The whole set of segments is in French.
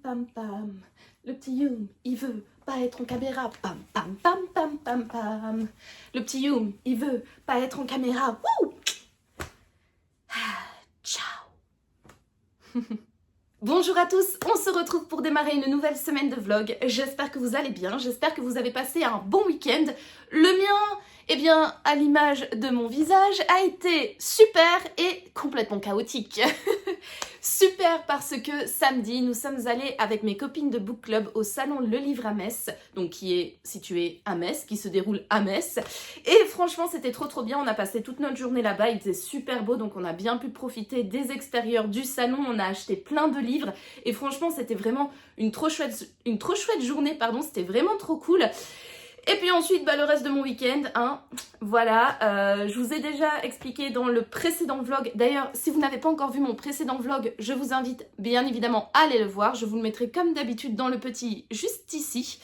pam pam. Le petit Youm, il veut pas être en caméra. Pam pam pam pam pam pam. Le petit Youm, il veut pas être en caméra. Wouh! Ciao. Bonjour à tous, on se retrouve pour démarrer une nouvelle semaine de vlog. J'espère que vous allez bien, j'espère que vous avez passé un bon week-end. Le mien, eh bien, à l'image de mon visage, a été super et complètement chaotique. Super parce que samedi, nous sommes allés avec mes copines de book club au salon Le Livre à Metz, donc qui est situé à Metz, qui se déroule à Metz. Et franchement, c'était trop bien, on a passé toute notre journée là-bas, il faisait super beau, donc on a bien pu profiter des extérieurs du salon, on a acheté plein de livres, et franchement, c'était vraiment une trop chouette journée, c'était vraiment trop cool. Et puis ensuite, le reste de mon week-end, voilà, je vous ai déjà expliqué dans le précédent vlog. D'ailleurs, si vous n'avez pas encore vu mon précédent vlog, je vous invite bien évidemment à aller le voir. Je vous le mettrai comme d'habitude dans le petit juste ici.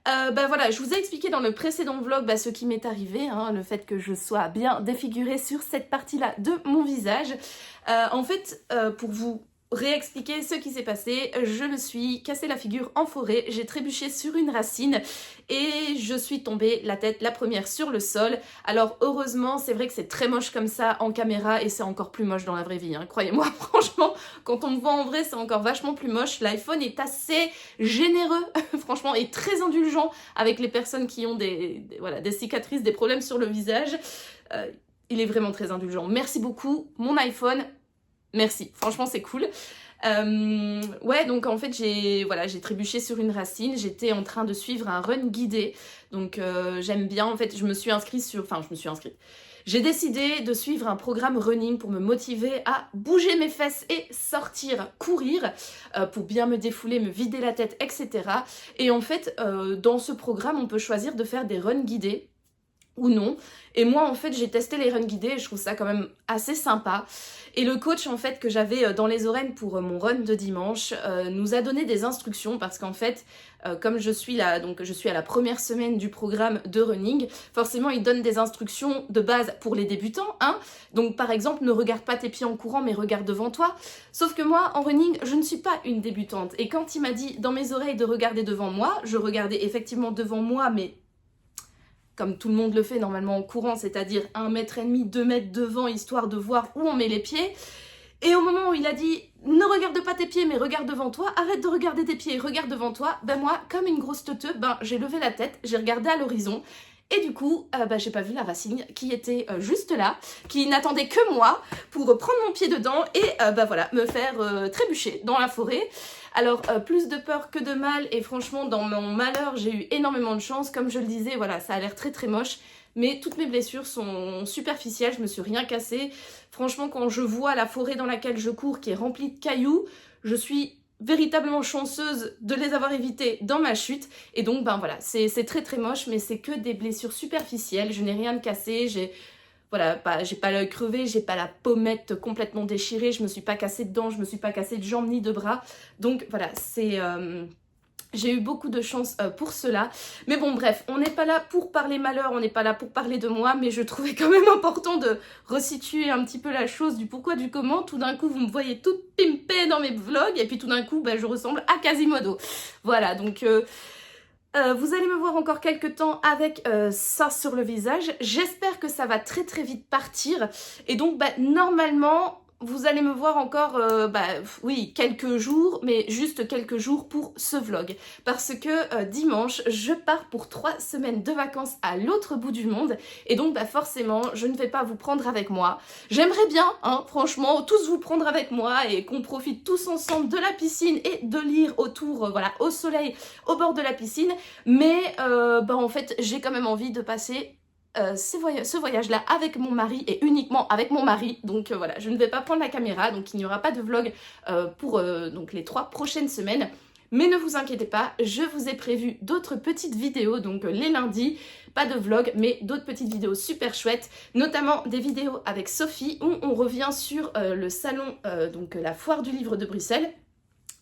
Voilà, je vous ai expliqué dans le précédent vlog ce qui m'est arrivé, le fait que je sois bien défigurée sur cette partie-là de mon visage. En fait, pour vous réexpliquer ce qui s'est passé, je me suis cassé la figure en forêt, j'ai trébuché sur une racine et je suis tombée la tête la première sur le sol. Alors heureusement, c'est vrai que c'est très moche comme ça en caméra et c'est encore plus moche dans la vraie vie, croyez-moi, franchement, quand on me voit en vrai, c'est encore vachement plus moche. L'iPhone est assez généreux, franchement, et très indulgent avec les personnes qui ont des cicatrices, des problèmes sur le visage. Il est vraiment très indulgent. Merci beaucoup, mon iPhone. Merci, franchement c'est cool. Ouais, donc en fait j'ai trébuché sur une racine, j'étais en train de suivre un run guidé, donc j'aime bien, en fait je me suis inscrite. J'ai décidé de suivre un programme running pour me motiver à bouger mes fesses et sortir, courir, pour bien me défouler, me vider la tête, etc. Et en fait, dans ce programme, on peut choisir de faire des runs guidés ou non. Et moi, en fait, j'ai testé les runs guidés et je trouve ça quand même assez sympa. Et le coach, en fait, que j'avais dans les oreilles pour mon run de dimanche, nous a donné des instructions parce qu'en fait, comme je suis à la première semaine du programme de running, forcément, il donne des instructions de base pour les débutants, Donc, par exemple, ne regarde pas tes pieds en courant, mais regarde devant toi. Sauf que moi, en running, je ne suis pas une débutante. Et quand il m'a dit dans mes oreilles de regarder devant moi, je regardais effectivement devant moi, mais comme tout le monde le fait normalement en courant, c'est-à-dire 1,5 m, 2 mètres devant, histoire de voir où on met les pieds. Et au moment où il a dit « Ne regarde pas tes pieds, mais regarde devant toi, arrête de regarder tes pieds, regarde devant toi », moi, comme une grosse teuteux, j'ai levé la tête, j'ai regardé à l'horizon, et du coup, j'ai pas vu la racine qui était juste là, qui n'attendait que moi pour prendre mon pied dedans et me faire trébucher dans la forêt. Alors, plus de peur que de mal, et franchement, dans mon malheur, j'ai eu énormément de chance. Comme je le disais, voilà, ça a l'air très moche, mais toutes mes blessures sont superficielles, je me suis rien cassée. Franchement, quand je vois la forêt dans laquelle je cours, qui est remplie de cailloux, je suis véritablement chanceuse de les avoir évitées dans ma chute. Et donc, voilà, c'est très moche, mais c'est que des blessures superficielles, je n'ai rien de cassé, j'ai pas l'œil crevé, j'ai pas la pommette complètement déchirée, je me suis pas cassée de dents, je me suis pas cassée de jambes ni de bras. Donc voilà, j'ai eu beaucoup de chance pour cela. Mais bon, bref, on n'est pas là pour parler malheur, on n'est pas là pour parler de moi, mais je trouvais quand même important de resituer un petit peu la chose, du pourquoi, du comment. Tout d'un coup, vous me voyez toute pimpée dans mes vlogs, et puis tout d'un coup, je ressemble à Quasimodo. Voilà, donc vous allez me voir encore quelques temps avec ça sur le visage. J'espère que ça va très vite partir. Et donc, normalement, vous allez me voir encore, oui, quelques jours, mais juste quelques jours pour ce vlog. Parce que dimanche, je pars pour 3 semaines de vacances à l'autre bout du monde. Et donc, forcément, je ne vais pas vous prendre avec moi. J'aimerais bien, franchement, tous vous prendre avec moi et qu'on profite tous ensemble de la piscine et de lire autour, au soleil, au bord de la piscine. Mais, en fait, j'ai quand même envie de passer ce voyage-là avec mon mari et uniquement avec mon mari. Donc voilà, je ne vais pas prendre la caméra, donc il n'y aura pas de vlog pour donc les 3 prochaines semaines. Mais ne vous inquiétez pas, je vous ai prévu d'autres petites vidéos, donc les lundis, pas de vlog, mais d'autres petites vidéos super chouettes, notamment des vidéos avec Sophie, où on revient sur le salon, donc la foire du livre de Bruxelles,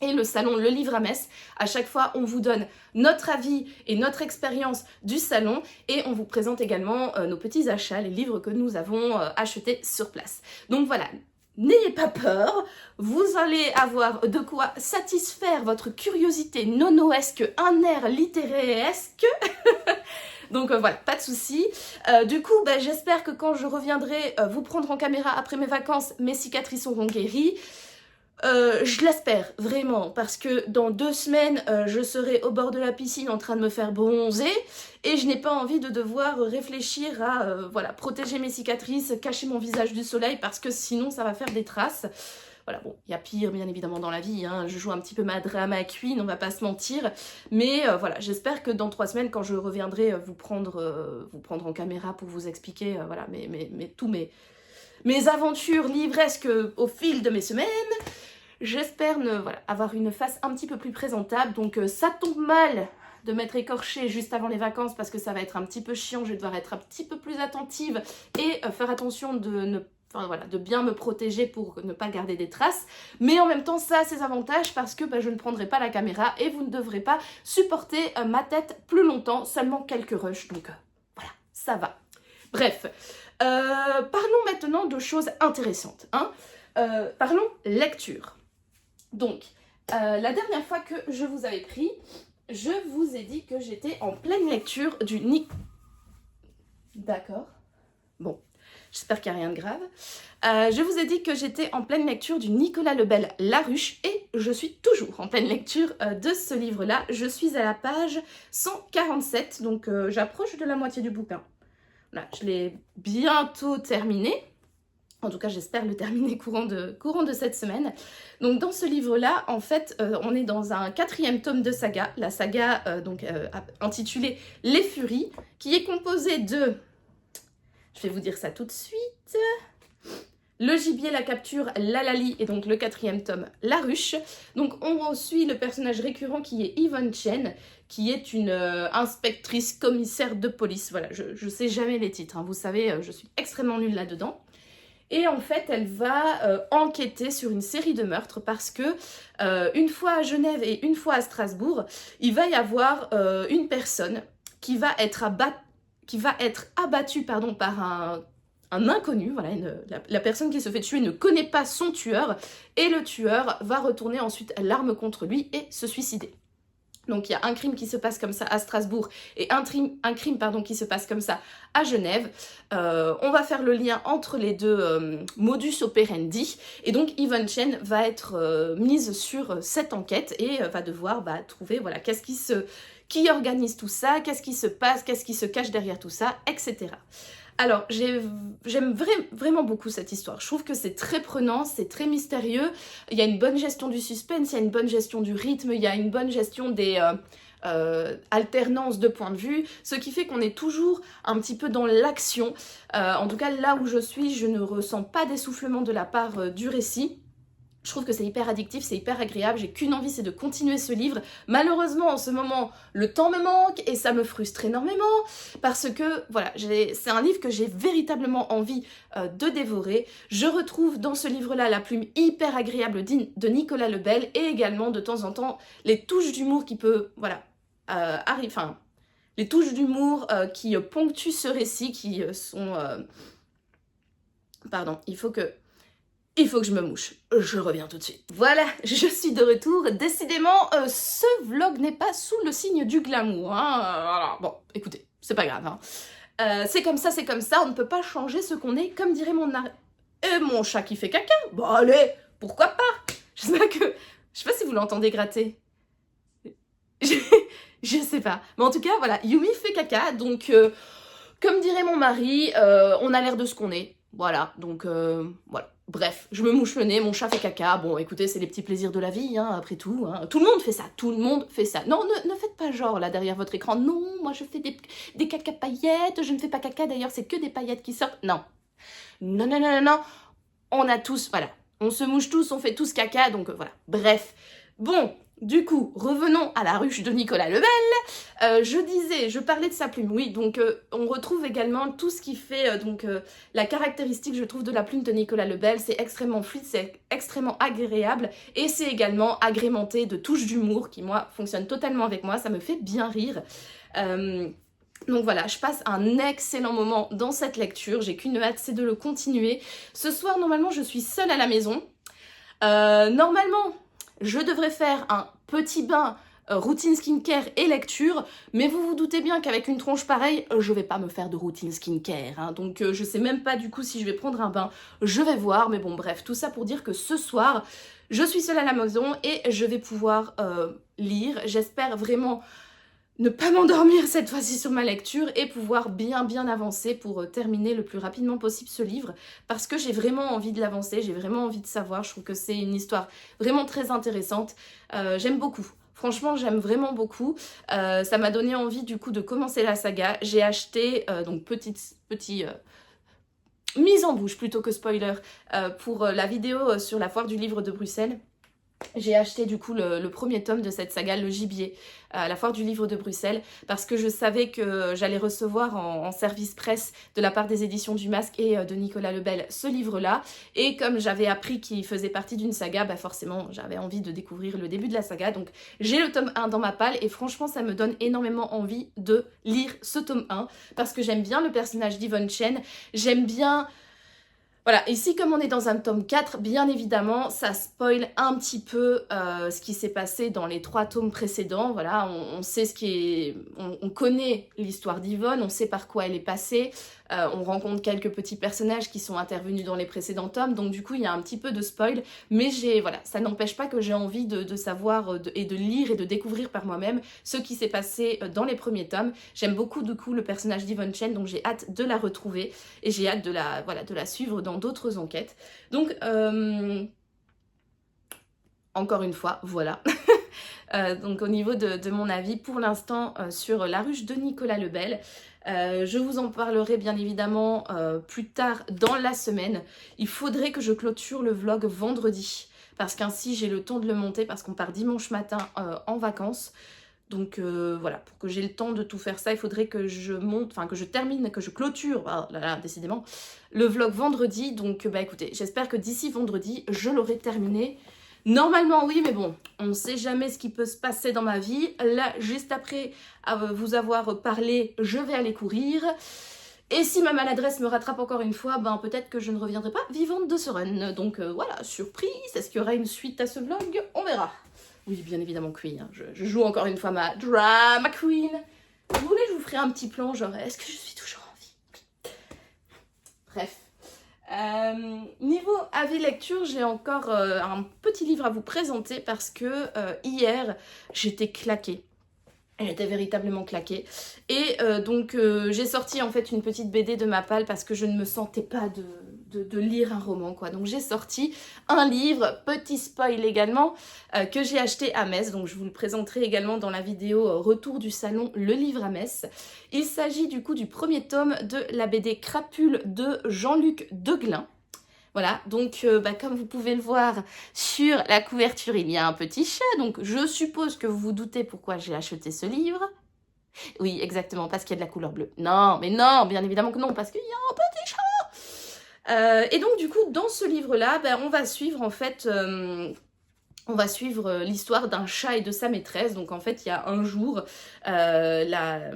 et le salon Le Livre à Metz. À chaque fois, on vous donne notre avis et notre expérience du salon et on vous présente également nos petits achats, les livres que nous avons achetés sur place. Donc voilà, n'ayez pas peur, vous allez avoir de quoi satisfaire votre curiosité nonoesque, un air littéraire-esque. Donc voilà, pas de souci. Du coup, j'espère que quand je reviendrai vous prendre en caméra après mes vacances, mes cicatrices auront guéri. Je l'espère, vraiment, parce que dans 2 semaines, je serai au bord de la piscine en train de me faire bronzer et je n'ai pas envie de devoir réfléchir à voilà, protéger mes cicatrices, cacher mon visage du soleil parce que sinon ça va faire des traces. Voilà, bon, il y a pire bien évidemment dans la vie, hein. Je joue un petit peu ma drama queen, on va pas se mentir, mais voilà, j'espère que dans 3 semaines, quand je reviendrai vous prendre en caméra pour vous expliquer voilà, tous mes aventures livresques au fil de mes semaines, j'espère voilà, avoir une face un petit peu plus présentable. Donc ça tombe mal de m'être écorchée juste avant les vacances parce que ça va être un petit peu chiant, je vais devoir être un petit peu plus attentive et faire attention de bien me protéger pour ne pas garder des traces. Mais en même temps, ça a ses avantages parce que je ne prendrai pas la caméra et vous ne devrez pas supporter ma tête plus longtemps, seulement quelques rushs. Donc voilà, ça va. Bref, parlons maintenant de choses intéressantes. Hein. Parlons lecture. Donc, la dernière fois que je vous avais pris, je vous ai dit que j'étais en pleine lecture du D'accord. Bon, j'espère qu'il n'y a rien de grave. Je vous ai dit que j'étais en pleine lecture du Nicolas Lebel Laruche et je suis toujours en pleine lecture de ce livre-là. Je suis à la page 147, donc j'approche de la moitié du bouquin. Là, je l'ai bientôt terminé. En tout cas, j'espère le terminer courant de cette semaine. Donc, dans ce livre-là, en fait, on est dans un 4e tome de saga. La saga, intitulée Les Furies, qui est composée de... Je vais vous dire ça tout de suite. Le gibier, la capture, Lalali, et donc le 4e tome, La Ruche. Donc, on suit le personnage récurrent qui est Yvonne Chen, qui est une inspectrice commissaire de police. Voilà, je sais jamais les titres, hein. Vous savez, je suis extrêmement nulle là-dedans. Et en fait, elle va enquêter sur une série de meurtres parce que une fois à Genève et une fois à Strasbourg, il va y avoir une personne qui va être abattue par un inconnu. Voilà, la personne qui se fait tuer ne connaît pas son tueur et le tueur va retourner ensuite l'arme contre lui et se suicider. Donc il y a un crime qui se passe comme ça à Strasbourg et un crime qui se passe comme ça à Genève. On va faire le lien entre les deux modus operandi. Et donc Yvonne Chen va être mise sur cette enquête et va devoir trouver voilà, qui organise tout ça, qu'est-ce qui se passe, qu'est-ce qui se cache derrière tout ça, etc. Alors, j'aime vraiment beaucoup cette histoire. Je trouve que c'est très prenant, c'est très mystérieux. Il y a une bonne gestion du suspense, il y a une bonne gestion du rythme, il y a une bonne gestion des alternances de points de vue, ce qui fait qu'on est toujours un petit peu dans l'action. En tout cas, là où je suis, je ne ressens pas d'essoufflement de la part du récit. Je trouve que c'est hyper addictif, c'est hyper agréable, j'ai qu'une envie, c'est de continuer ce livre. Malheureusement, en ce moment, le temps me manque et ça me frustre énormément parce que, voilà, c'est un livre que j'ai véritablement envie de dévorer. Je retrouve dans ce livre-là la plume hyper agréable de Nicolas Lebel et également, de temps en temps, les touches d'humour qui peut, voilà, les touches d'humour qui ponctuent ce récit, qui sont... Pardon, il faut que je me mouche. Je reviens tout de suite. Voilà, je suis de retour. Décidément, ce vlog n'est pas sous le signe du glamour. Hein. Voilà. Bon, écoutez, c'est pas grave. Hein. C'est comme ça, on ne peut pas changer ce qu'on est, comme dirait mon chat qui fait caca. Bon allez, pourquoi pas. Je sais pas si vous l'entendez gratter. Je sais pas. Mais en tout cas, voilà, Yumi fait caca, donc comme dirait mon mari, on a l'air de ce qu'on est. Voilà, donc voilà. Bref, je me mouche le nez, mon chat fait caca. Bon, écoutez, c'est les petits plaisirs de la vie, hein, après tout. Hein. Tout le monde fait ça, tout le monde fait ça. Non, ne faites pas genre, là, derrière votre écran. Non, moi, je fais des caca paillettes. Je ne fais pas caca, d'ailleurs, c'est que des paillettes qui sortent. Non. Non, non, non, non, non. On a tous, voilà. On se mouche tous, on fait tous caca, donc voilà. Bref. Bon, du coup, revenons à la ruche de Nicolas Lebel. Je parlais de sa plume, oui, donc on retrouve également tout ce qui fait la caractéristique, je trouve, de la plume de Nicolas Lebel. C'est extrêmement fluide, c'est extrêmement agréable et c'est également agrémenté de touches d'humour qui, moi, fonctionnent totalement avec moi, ça me fait bien rire. Donc voilà, je passe un excellent moment dans cette lecture, j'ai qu'une hâte, c'est de le continuer. Ce soir, normalement, je suis seule à la maison. Normalement, je devrais faire un petit bain routine skincare et lecture, mais vous vous doutez bien qu'avec une tronche pareille, je vais pas me faire de routine skincare, hein, donc je sais même pas du coup si je vais prendre un bain, je vais voir, mais bon bref, tout ça pour dire que ce soir, je suis seule à la maison et je vais pouvoir lire, j'espère vraiment ne pas m'endormir cette fois-ci sur ma lecture et pouvoir bien avancer pour terminer le plus rapidement possible ce livre parce que j'ai vraiment envie de l'avancer, j'ai vraiment envie de savoir, je trouve que c'est une histoire vraiment très intéressante, j'aime beaucoup. Franchement, j'aime vraiment beaucoup. Ça m'a donné envie du coup de commencer la saga. J'ai acheté, donc petite mise en bouche plutôt que spoiler, pour la vidéo sur la foire du livre de Bruxelles. J'ai acheté du coup le premier tome de cette saga, Le Gibier, à la foire du livre de Bruxelles, parce que je savais que j'allais recevoir en service presse de la part des éditions du Masque et de Nicolas Lebel ce livre-là. Et comme j'avais appris qu'il faisait partie d'une saga, bah forcément j'avais envie de découvrir le début de la saga. Donc j'ai le tome 1 dans ma palle et franchement ça me donne énormément envie de lire ce tome 1, parce que j'aime bien le personnage d'Yvonne Chen, j'aime bien... Voilà, ici comme on est dans un tome 4, bien évidemment, ça spoil un petit peu ce qui s'est passé dans les 3 tomes précédents. Voilà, on sait ce qui est... On connaît l'histoire d'Yvonne, on sait par quoi elle est passée, on rencontre quelques petits personnages qui sont intervenus dans les précédents tomes, donc du coup il y a un petit peu de spoil, mais voilà, ça n'empêche pas que j'ai envie de savoir et de lire et de découvrir par moi-même ce qui s'est passé dans les premiers tomes. J'aime beaucoup du coup le personnage d'Yvonne Chen, donc j'ai hâte de la retrouver et j'ai hâte de la suivre dans d'autres enquêtes. Donc, encore une fois, voilà. Donc au niveau de mon avis, pour l'instant, sur La Ruche de Nicolas Lebel, je vous en parlerai bien évidemment plus tard dans la semaine. Il faudrait que je clôture le vlog vendredi, parce qu'ainsi j'ai le temps de le monter, parce qu'on part dimanche matin en vacances. Donc voilà, pour que j'ai le temps de tout faire ça, il faudrait que je monte, enfin que je termine, que je clôture, oh là là, décidément, le vlog vendredi. Donc bah écoutez, j'espère que d'ici vendredi, je l'aurai terminé. Normalement oui, mais bon, on ne sait jamais ce qui peut se passer dans ma vie. Là, juste après vous avoir parlé, je vais aller courir. Et si ma maladresse me rattrape encore une fois, ben peut-être que je ne reviendrai pas vivante de ce run. Donc voilà, surprise, est-ce qu'il y aura une suite à ce vlog? On verra. Oui, bien évidemment que oui, hein. Je joue encore une fois ma drama queen. Vous voulez, je vous ferai un petit plan, genre, est-ce que je suis toujours en vie? Bref. Niveau avis lecture, j'ai encore un petit livre à vous présenter parce que hier, j'étais claquée. J'étais véritablement claquée. Et donc, j'ai sorti en fait une petite BD de ma palle parce que je ne me sentais pas de lire un roman, quoi. Donc, j'ai sorti un livre, petit spoil également, que j'ai acheté à Metz. Donc, je vous le présenterai également dans la vidéo Retour du salon, le livre à Metz. Il s'agit du coup du premier tome de la BD Crapule de Jean-Luc Deglin. Voilà, donc comme vous pouvez le voir sur la couverture, il y a un petit chat, donc je suppose que vous vous doutez pourquoi j'ai acheté ce livre. Oui, exactement, parce qu'il y a de la couleur bleue. Non, mais non, bien évidemment que non, parce qu'il y a un petit chat. Et donc du coup, dans ce livre-là, on va suivre en fait... on va suivre l'histoire d'un chat et de sa maîtresse. Donc en fait, il y a un jour, la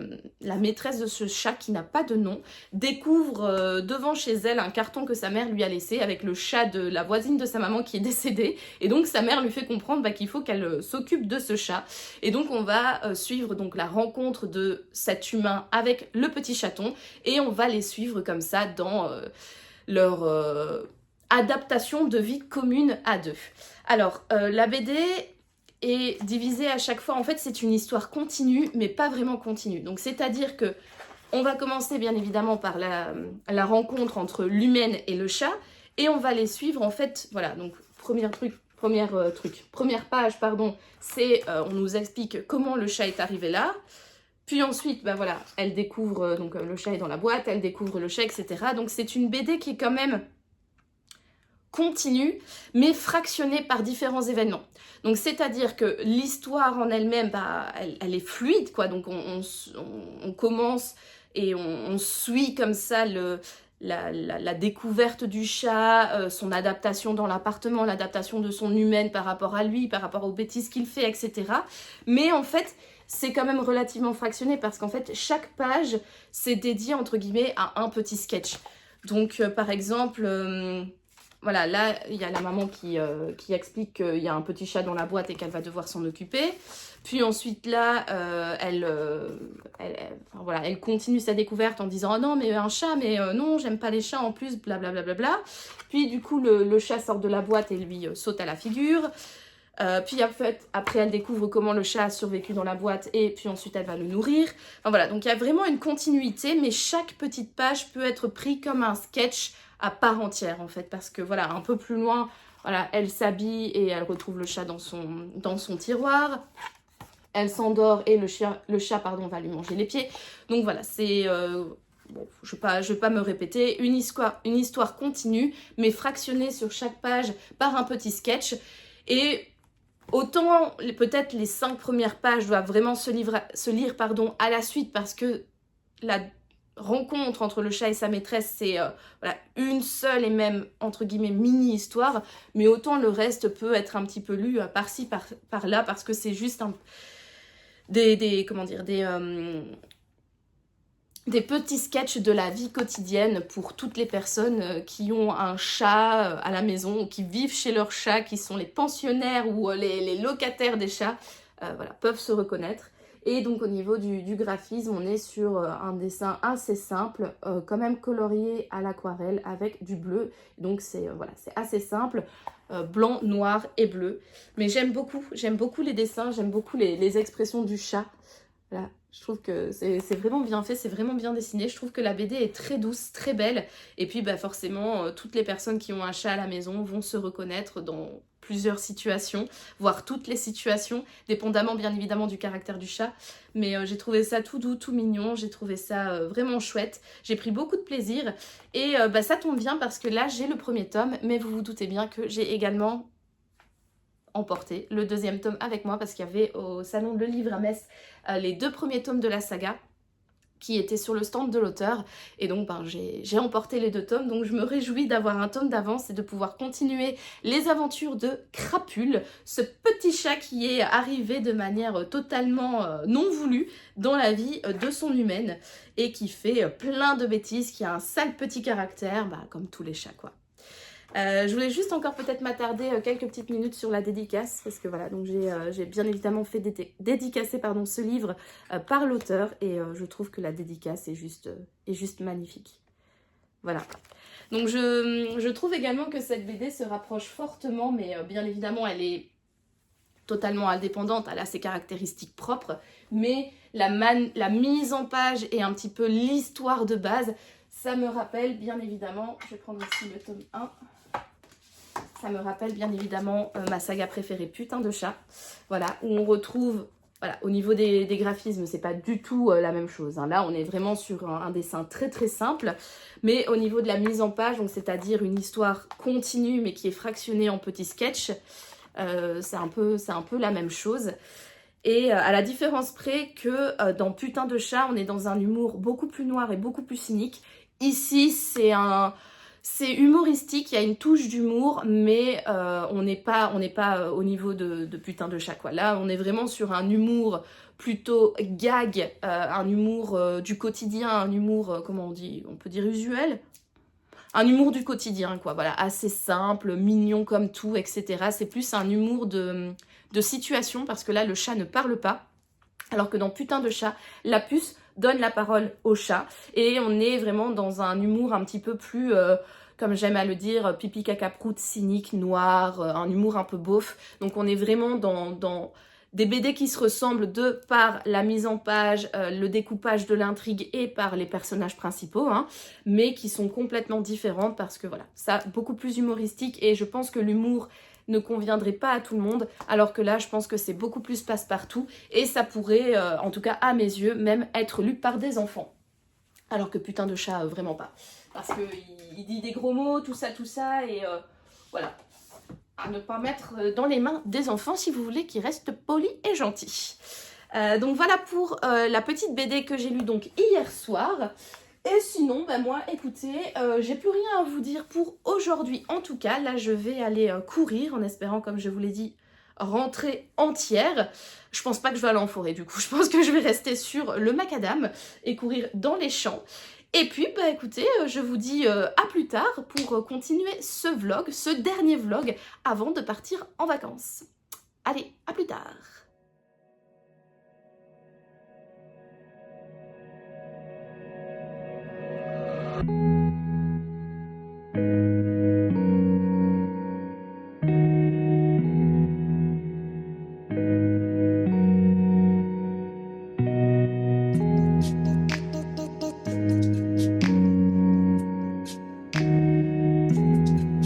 maîtresse de ce chat qui n'a pas de nom découvre devant chez elle un carton que sa mère lui a laissé avec le chat de la voisine de sa maman qui est décédée. Et donc sa mère lui fait comprendre qu'il faut qu'elle s'occupe de ce chat. Et donc on va suivre donc la rencontre de cet humain avec le petit chaton. Et on va les suivre comme ça dans leur... adaptation de vie commune à deux. Alors, la BD est divisée à chaque fois. En fait, c'est une histoire continue, mais pas vraiment continue. Donc, c'est-à-dire que on va commencer, bien évidemment, par la rencontre entre l'humaine et le chat. Et on va les suivre, en fait, voilà. Donc, première page, pardon, c'est on nous explique comment le chat est arrivé là. Puis ensuite, voilà, elle découvre, donc le chat est dans la boîte, elle découvre le chat, etc. Donc, c'est une BD qui est quand même... continue, mais fractionnée par différents événements. Donc c'est-à-dire que l'histoire en elle-même, elle est fluide, quoi. Donc on commence et on suit comme ça la découverte du chat, son adaptation dans l'appartement, l'adaptation de son humaine par rapport à lui, par rapport aux bêtises qu'il fait, etc. Mais en fait, c'est quand même relativement fractionné parce qu'en fait, chaque page, c'est dédié, entre guillemets, à un petit sketch. Donc, par exemple, voilà, là, il y a la maman qui explique qu'il y a un petit chat dans la boîte et qu'elle va devoir s'en occuper. Puis ensuite, là, enfin, voilà, elle continue sa découverte en disant « Oh non, mais un chat, mais non, j'aime pas les chats en plus, blablabla. Bla, bla, bla. » Puis du coup, le chat sort de la boîte et lui saute à la figure. Puis en fait, après, elle découvre comment le chat a survécu dans la boîte et puis ensuite, elle va le nourrir. Enfin voilà, donc il y a vraiment une continuité, mais chaque petite page peut être pris comme un sketch à part entière en fait, parce que voilà, un peu plus loin, voilà, elle s'habille et elle retrouve le chat dans son tiroir. Elle s'endort et le chat pardon, va lui manger les pieds. Donc voilà, c'est... bon, je vais pas me répéter, une histoire continue, mais fractionnée sur chaque page par un petit sketch. Et autant peut-être les 5 premières pages doivent vraiment se lire à la suite parce que la rencontre entre le chat et sa maîtresse, c'est voilà, une seule et même, entre guillemets, mini-histoire, mais autant le reste peut être un petit peu lu par-ci, par-là, parce que c'est juste des petits sketchs de la vie quotidienne pour toutes les personnes qui ont un chat à la maison, ou qui vivent chez leur chat, qui sont les pensionnaires ou les locataires des chats, voilà, peuvent se reconnaître. Et donc au niveau du graphisme, on est sur un dessin assez simple, quand même colorié à l'aquarelle avec du bleu. Donc c'est voilà, c'est assez simple, blanc, noir et bleu. Mais j'aime beaucoup les dessins, j'aime beaucoup les expressions du chat. Voilà, je trouve que c'est vraiment bien fait, c'est vraiment bien dessiné. Je trouve que la BD est très douce, très belle. Et puis bah, forcément, toutes les personnes qui ont un chat à la maison vont se reconnaître dans plusieurs situations, voire toutes les situations, dépendamment bien évidemment du caractère du chat. Mais j'ai trouvé ça tout doux, tout mignon, j'ai trouvé ça vraiment chouette. J'ai pris beaucoup de plaisir. Et bah, ça tombe bien parce que là, j'ai le premier tome, mais vous vous doutez bien que j'ai également emporté le deuxième tome avec moi parce qu'il y avait au salon Le Livre à Metz les 2 premiers tomes de la saga qui étaient sur le stand de l'auteur et donc ben, j'ai emporté les 2 tomes, donc je me réjouis d'avoir un tome d'avance et de pouvoir continuer les aventures de Crapule, ce petit chat qui est arrivé de manière totalement non voulue dans la vie de son humaine et qui fait plein de bêtises, qui a un sale petit caractère, bah, comme tous les chats quoi. Je voulais juste encore peut-être m'attarder quelques petites minutes sur la dédicace parce que voilà, donc j'ai bien évidemment fait dédicacer pardon, ce livre par l'auteur et je trouve que la dédicace est juste magnifique. Voilà. Donc je trouve également que cette BD se rapproche fortement, mais bien évidemment elle est totalement indépendante, elle a ses caractéristiques propres, mais la mise en page et un petit peu l'histoire de base, ça me rappelle bien évidemment, je vais prendre ici le tome 1, ça me rappelle bien évidemment ma saga préférée, Putain de chat. Voilà, où on retrouve, voilà, au niveau des graphismes, c'est pas du tout la même chose. Hein. Là, on est vraiment sur un dessin très très simple. Mais au niveau de la mise en page, c'est-à-dire une histoire continue mais qui est fractionnée en petits sketchs, c'est un peu la même chose. Et à la différence près que dans Putain de chat, on est dans un humour beaucoup plus noir et beaucoup plus cynique. Ici, c'est humoristique, il y a une touche d'humour, mais on n'est pas au niveau de Putain de chat, quoi. Là, on est vraiment sur un humour plutôt gag, un humour du quotidien, un humour, comment on dit, on peut dire usuel. Un humour du quotidien, quoi, voilà, assez simple, mignon comme tout, etc. C'est plus un humour de situation, parce que là, le chat ne parle pas, alors que dans Putain de chat, la puce donne la parole au chat, et on est vraiment dans un humour un petit peu plus, comme j'aime à le dire, pipi caca prout, cynique, noir, un humour un peu beauf. Donc on est vraiment dans des BD qui se ressemblent de par la mise en page, le découpage de l'intrigue et par les personnages principaux, hein, mais qui sont complètement différentes parce que voilà, ça beaucoup plus humoristique et je pense que l'humour ne conviendrait pas à tout le monde, alors que là je pense que c'est beaucoup plus passe-partout et ça pourrait, en tout cas à mes yeux, même être lu par des enfants. Alors que Putain de chat, vraiment pas. Parce qu'il dit des gros mots, tout ça, et voilà. À ne pas mettre dans les mains des enfants si vous voulez qu'ils restent polis et gentils. Donc voilà pour la petite BD que j'ai lue donc hier soir. Et sinon, bah moi, écoutez, j'ai plus rien à vous dire pour aujourd'hui. En tout cas, là, je vais aller courir en espérant, comme je vous l'ai dit, rentrée entière. Je pense pas que je vais aller en forêt du coup, je pense que je vais rester sur le macadam et courir dans les champs. Et puis, bah écoutez, je vous dis à plus tard pour continuer ce vlog, ce dernier vlog, avant de partir en vacances. Allez, à plus tard.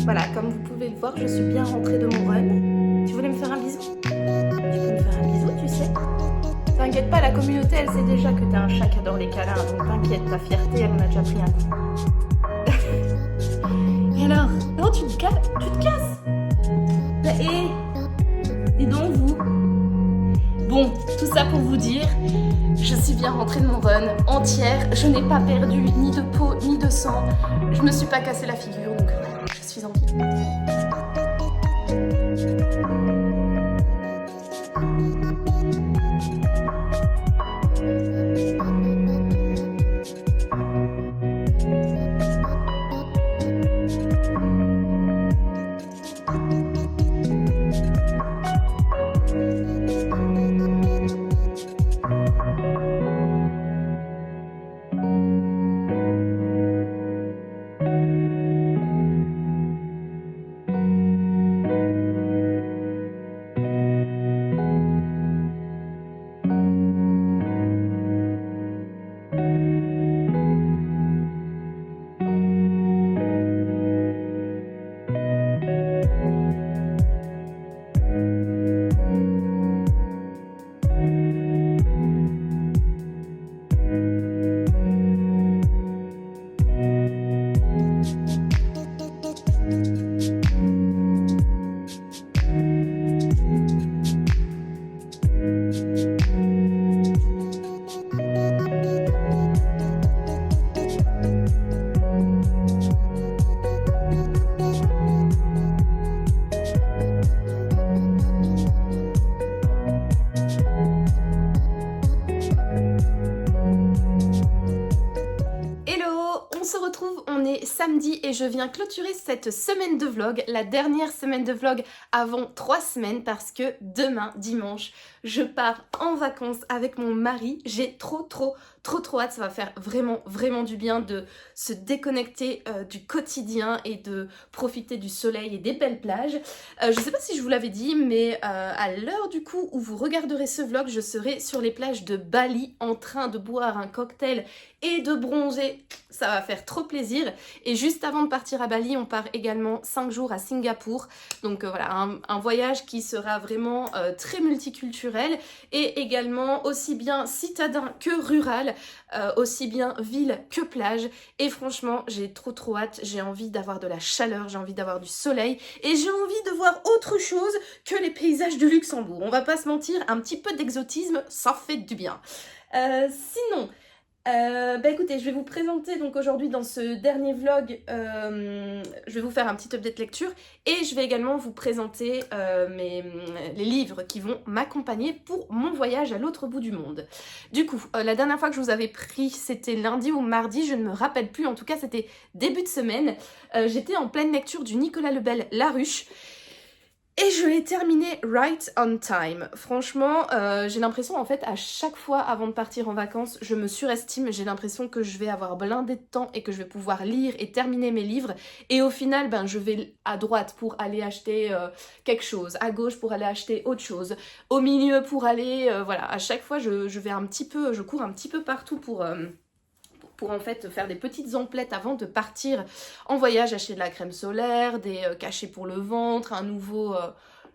Voilà, comme vous pouvez le voir, je suis bien rentrée de mon run. Tu voulais me faire un bisou? Tu peux me faire un bisou, tu sais? T'inquiète pas, la communauté, elle sait déjà que t'es un chat qui adore les câlins, donc t'inquiète, ta fierté, elle en a déjà pris un coup. Et alors? Non, tu te casses? Hé, dis donc, vous. Bon, tout ça pour vous dire, je suis bien rentrée de mon run entière, je n'ai pas perdu ni de peau, ni de sang, je me suis pas cassé la figure, donc je suis en vie. On est samedi et je viens clôturer cette semaine de vlog, la dernière semaine de vlog avant 3 semaines parce que demain, dimanche, je pars en vacances avec mon mari. J'ai trop hâte, ça va faire vraiment du bien de se déconnecter du quotidien et de profiter du soleil et des belles plages. Je sais pas si je vous l'avais dit, mais à l'heure du coup où vous regarderez ce vlog, je serai sur les plages de Bali en train de boire un cocktail et de bronzer. Ça va faire trop plaisir. Et juste avant de partir à Bali, on part également 5 jours à Singapour. Donc voilà, un voyage qui sera vraiment très multiculturel et également aussi bien citadin que rural, aussi bien ville que plage. Et franchement, j'ai trop hâte. J'ai envie d'avoir de la chaleur, j'ai envie d'avoir du soleil et j'ai envie de voir autre chose que les paysages du Luxembourg. On va pas se mentir, un petit peu d'exotisme, ça fait du bien. Sinon... bah écoutez, je vais vous présenter donc aujourd'hui dans ce dernier vlog, je vais vous faire un petit update lecture et je vais également vous présenter les livres qui vont m'accompagner pour mon voyage à l'autre bout du monde. Du coup, la dernière fois que je vous avais pris, c'était lundi ou mardi, je ne me rappelle plus, en tout cas c'était début de semaine. J'étais en pleine lecture du Nicolas Lebel, La Ruche. Et je l'ai terminé right on time. Franchement, j'ai l'impression en fait à chaque fois avant de partir en vacances, je me surestime. J'ai l'impression que je vais avoir blindé de temps et que je vais pouvoir lire et terminer mes livres. Et au final, ben, je vais à droite pour aller acheter quelque chose, à gauche pour aller acheter autre chose, au milieu pour aller... voilà, à chaque fois je vais un petit peu, je cours un petit peu partout pour en fait faire des petites emplettes avant de partir en voyage, acheter de la crème solaire, des cachets pour le ventre, un nouveau,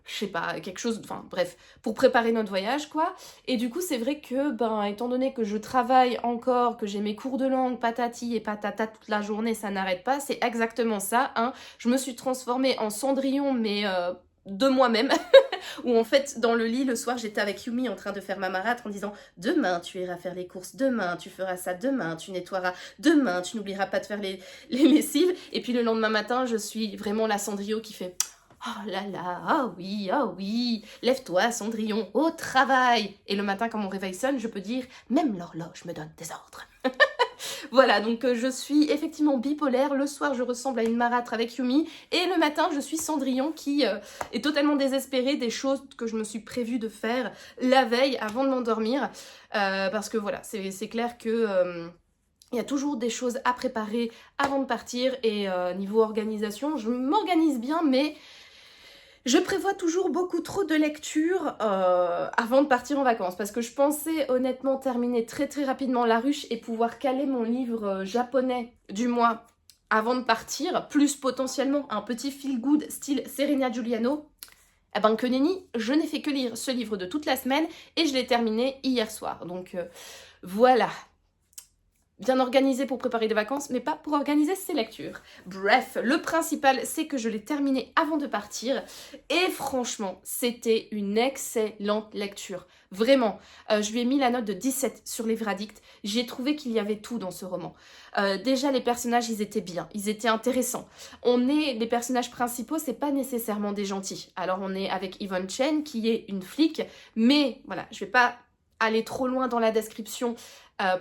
je sais pas, quelque chose, enfin bref, pour préparer notre voyage quoi. Et du coup c'est vrai que, ben étant donné que je travaille encore, que j'ai mes cours de langue, patati et patata toute la journée, ça n'arrête pas, c'est exactement ça, hein. Je me suis transformée en Cendrillon, mais... de moi-même, où en fait dans le lit le soir j'étais avec Yumi en train de faire ma marâtre en disant demain tu iras faire les courses, demain tu feras ça, demain tu nettoieras, demain tu n'oublieras pas de faire les lessives, et puis le lendemain matin je suis vraiment la Cendrillon qui fait Oh là là, ah oui, lève-toi Cendrillon, au travail. Et le matin quand mon réveil sonne, je peux dire, même l'horloge me donne des ordres. Voilà, donc je suis effectivement bipolaire. Le soir, je ressemble à une marâtre avec Yumi. Et le matin, je suis Cendrillon qui est totalement désespérée des choses que je me suis prévu de faire la veille avant de m'endormir. Parce que voilà, c'est clair que... il y a toujours des choses à préparer avant de partir et niveau organisation, je m'organise bien mais je prévois toujours beaucoup trop de lectures avant de partir en vacances parce que je pensais honnêtement terminer très rapidement La Ruche et pouvoir caler mon livre japonais du mois avant de partir, plus potentiellement un petit feel-good style Serena Giuliano. Eh ben que nenni, je n'ai fait que lire ce livre de toute la semaine et je l'ai terminé hier soir. Donc voilà. Bien organisé pour préparer des vacances, mais pas pour organiser ses lectures. Bref, le principal, c'est que je l'ai terminé avant de partir. Et franchement, c'était une excellente lecture. Vraiment, je lui ai mis la note de 17 sur les Verdicts. J'ai trouvé qu'il y avait tout dans ce roman. Déjà, les personnages, ils étaient bien, ils étaient intéressants. Les personnages principaux, c'est pas nécessairement des gentils. Alors, on est avec Yvonne Chen, qui est une flic, mais voilà, je vais pas aller trop loin dans la description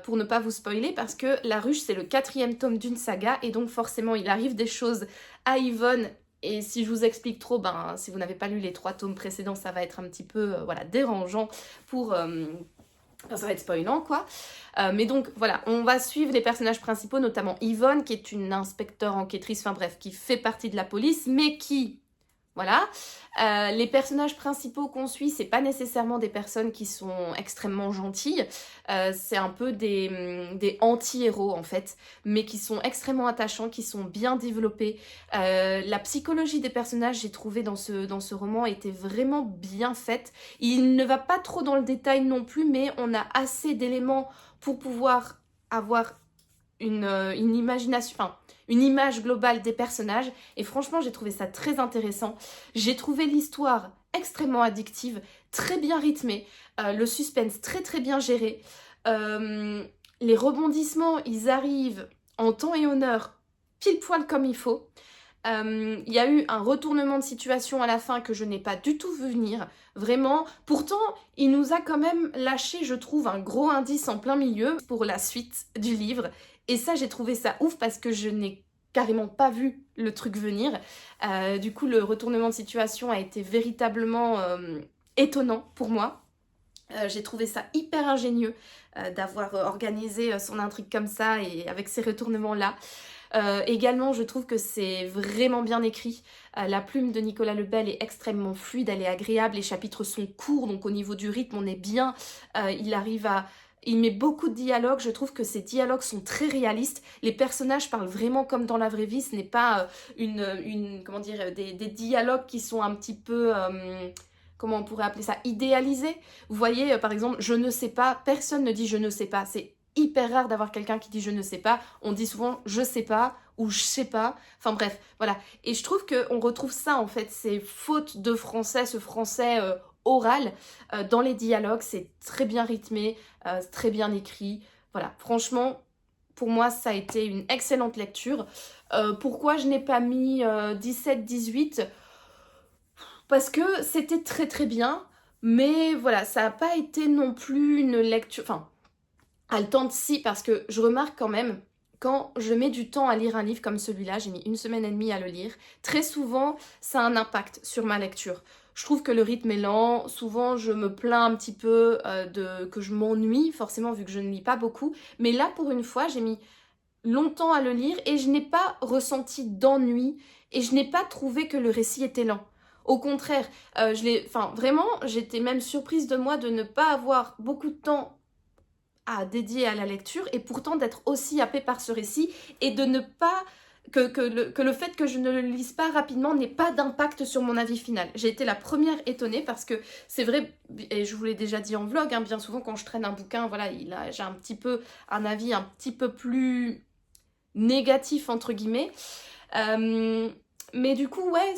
pour ne pas vous spoiler parce que La Ruche c'est le 4e tome d'une saga et donc forcément il arrive des choses à Yvonne et si je vous explique trop, ben si vous n'avez pas lu les 3 tomes précédents ça va être un petit peu voilà, dérangeant pour... ça va être spoilant quoi. Mais donc voilà, on va suivre les personnages principaux, notamment Yvonne qui est une inspecteur enquêtrice, enfin bref, qui fait partie de la police mais qui... Voilà. Les personnages principaux qu'on suit, c'est pas nécessairement des personnes qui sont extrêmement gentilles. C'est un peu des anti-héros en fait, mais qui sont extrêmement attachants, qui sont bien développés. La psychologie des personnages, j'ai trouvé dans ce roman, était vraiment bien faite. Il ne va pas trop dans le détail non plus, mais on a assez d'éléments pour pouvoir avoir une imagination... Enfin, une image globale des personnages et franchement j'ai trouvé ça très intéressant. J'ai trouvé l'histoire extrêmement addictive, très bien rythmée, le suspense très bien géré, les rebondissements ils arrivent en temps et en heure pile poil comme il faut. Il y a eu un retournement de situation à la fin que je n'ai pas du tout vu venir, vraiment. Pourtant, il nous a quand même lâché, je trouve, un gros indice en plein milieu pour la suite du livre. Et ça, j'ai trouvé ça ouf parce que je n'ai carrément pas vu le truc venir. Du coup, le retournement de situation a été véritablement étonnant pour moi. J'ai trouvé ça hyper ingénieux d'avoir organisé son intrigue comme ça et avec ces retournements-là. Également, je trouve que c'est vraiment bien écrit. La plume de Nicolas Lebel est extrêmement fluide, elle est agréable, les chapitres sont courts, donc au niveau du rythme, on est bien. Il met beaucoup de dialogues, je trouve que ces dialogues sont très réalistes. Les personnages parlent vraiment comme dans la vraie vie, ce n'est pas comment dire, des dialogues qui sont un petit peu... comment on pourrait appeler ça, idéalisés. Vous voyez, par exemple, je ne sais pas, personne ne dit je ne sais pas, c'est hyper rare d'avoir quelqu'un qui dit je ne sais pas, on dit souvent je sais pas ou je sais pas, enfin bref, voilà. Et je trouve qu'on retrouve ça en fait, ces fautes de français, ce français oral dans les dialogues, c'est très bien rythmé, très bien écrit, voilà. Franchement, pour moi ça a été une excellente lecture. Pourquoi je n'ai pas mis 17-18 ? Parce que c'était très bien, mais voilà, ça n'a pas été non plus une lecture... Enfin, haletante si, parce que je remarque quand même, quand je mets du temps à lire un livre comme celui-là, j'ai mis 1 semaine et demie à le lire, très souvent, ça a un impact sur ma lecture. Je trouve que le rythme est lent, souvent je me plains un petit peu que je m'ennuie, forcément vu que je ne lis pas beaucoup, mais là pour une fois, j'ai mis longtemps à le lire et je n'ai pas ressenti d'ennui et je n'ai pas trouvé que le récit était lent. Au contraire, vraiment, j'étais même surprise de moi de ne pas avoir beaucoup de temps à dédier à la lecture et pourtant d'être aussi happée par ce récit et de ne pas... Que le fait que je ne le lise pas rapidement n'ait pas d'impact sur mon avis final. J'ai été la première étonnée parce que c'est vrai, et je vous l'ai déjà dit en vlog, hein, bien souvent quand je traîne un bouquin, voilà, j'ai un petit peu un avis un petit peu plus négatif entre guillemets. Mais du coup, ouais,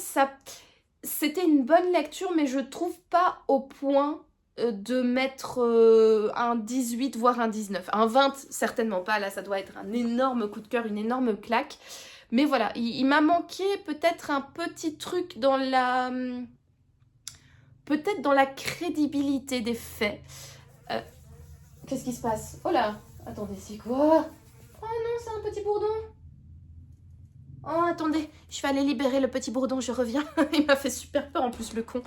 c'était une bonne lecture, mais je trouve pas au point de mettre un 18 voire un 19. Un 20 certainement pas, là ça doit être un énorme coup de cœur, une énorme claque. Mais voilà, il m'a manqué peut-être un petit truc dans la... peut-être dans la crédibilité des faits. Qu'est-ce qui se passe? Oh là, attendez, c'est quoi? Oh non, c'est un petit bourdon. Oh, attendez, je vais aller libérer le petit bourdon, je reviens. Il m'a fait super peur en plus, le con.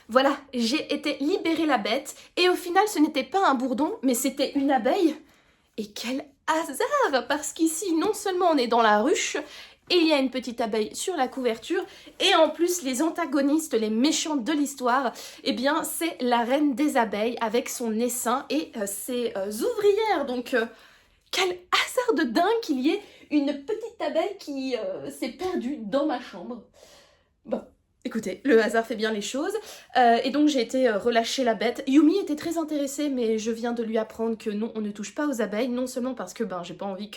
Voilà, j'ai été libérer la bête et au final, ce n'était pas un bourdon, mais c'était une abeille. Et quel hasard! Parce qu'ici, non seulement on est dans la ruche, et il y a une petite abeille sur la couverture, et en plus, les antagonistes, les méchants de l'histoire, eh bien, c'est la reine des abeilles avec son essaim et ses ouvrières. Donc, quel hasard de dingue qu'il y ait une petite abeille qui s'est perdue dans ma chambre. Bon, écoutez, le hasard fait bien les choses. Et donc j'ai été relâcher la bête. Yumi était très intéressée, mais je viens de lui apprendre que non, on ne touche pas aux abeilles. Non seulement parce que j'ai pas envie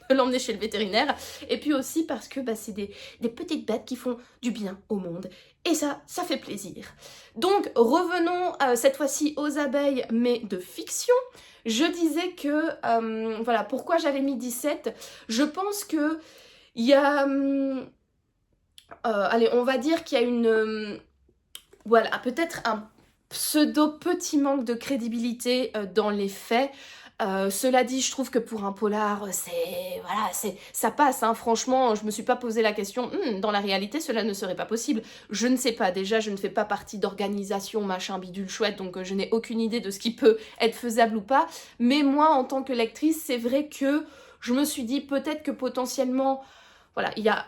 de l'emmener chez le vétérinaire, et puis aussi parce que c'est des petites bêtes qui font du bien au monde. Et ça fait plaisir. Donc revenons cette fois-ci aux abeilles, mais de fiction. Je disais que, voilà, pourquoi j'avais mis 17. Je pense que il y a... allez, on va dire qu'il y a une... voilà, peut-être un pseudo petit manque de crédibilité dans les faits. Cela dit, je trouve que pour un polar, ça passe, hein. Franchement, je me suis pas posé la question, dans la réalité, cela ne serait pas possible. Je ne sais pas, déjà, je ne fais pas partie d'organisation, machin, bidule, chouette, donc je n'ai aucune idée de ce qui peut être faisable ou pas. Mais moi, en tant que lectrice, c'est vrai que je me suis dit peut-être que potentiellement, voilà, il y a